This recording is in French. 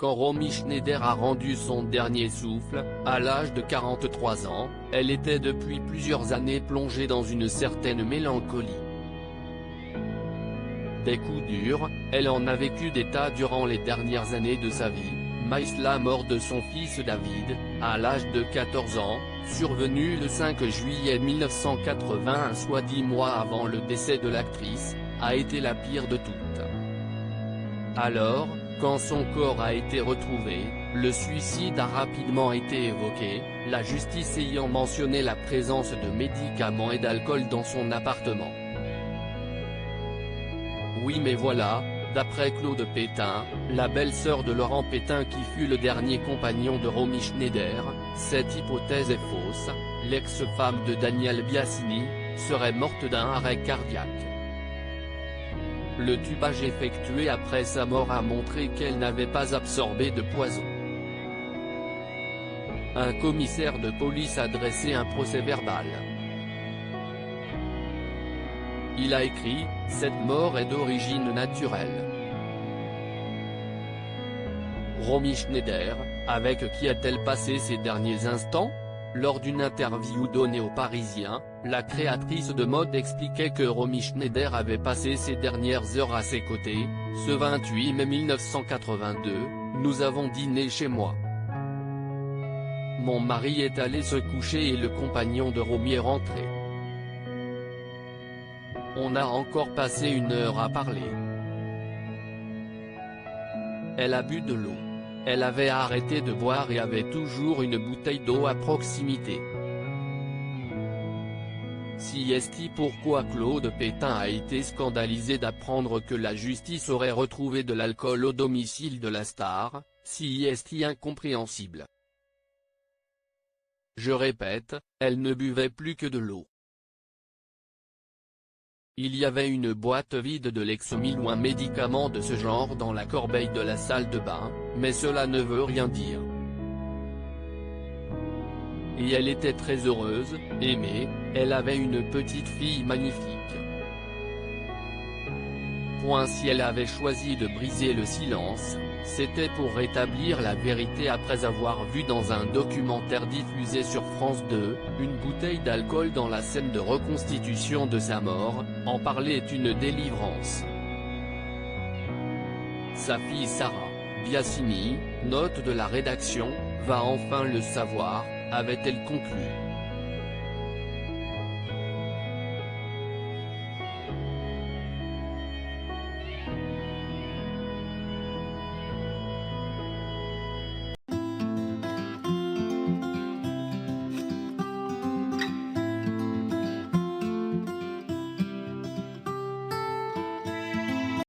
quand Romy Schneider a rendu son dernier souffle, à l'âge de 43 ans, elle était depuis plusieurs années plongée dans une certaine mélancolie. Des coups durs, elle en a vécu des tas durant les dernières années de sa vie, mais la mort de son fils David, à l'âge de 14 ans, survenu le 5 juillet 1981 soit 10 mois avant le décès de l'actrice, a été la pire de toutes. Alors, quand son corps a été retrouvé, le suicide a rapidement été évoqué, la justice ayant mentionné la présence de médicaments et d'alcool dans son appartement. Oui mais voilà, d'après Claude Pétain, la belle-sœur de Laurent Pétain qui fut le dernier compagnon de Romy Schneider, cette hypothèse est fausse, l'ex-femme de Daniel Biasini, serait morte d'un arrêt cardiaque. Le tubage effectué après sa mort a montré qu'elle n'avait pas absorbé de poison. Un commissaire de police a dressé un procès-verbal. Il a écrit « Cette mort est d'origine naturelle ». Romy Schneider, avec qui a-t-elle passé ses derniers instants? Lors d'une interview donnée aux Parisiens, la créatrice de mode expliquait que Romy Schneider avait passé ses dernières heures à ses côtés. Ce 28 mai 1982, nous avons dîné chez moi. Mon mari est allé se coucher et le compagnon de Romy est rentré. On a encore passé 1 heure à parler. Elle a bu de l'eau. Elle avait arrêté de boire et avait toujours une bouteille d'eau à proximité. Si est pourquoi Claude Pétain a été scandalisé d'apprendre que la justice aurait retrouvé de l'alcool au domicile de la star, si est incompréhensible. Je répète, elle ne buvait plus que de l'eau. Il y avait une boîte vide de Lexomil ou un médicament de ce genre dans la corbeille de la salle de bain, mais cela ne veut rien dire. Et elle était très heureuse, aimée, elle avait une petite fille magnifique. Si elle avait choisi de briser le silence, c'était pour rétablir la vérité après avoir vu dans un documentaire diffusé sur France 2, une bouteille d'alcool dans la scène de reconstitution de sa mort. En parler est une délivrance. Sa fille Sarah Biasini, note de la rédaction, va enfin le savoir, avait-elle conclu.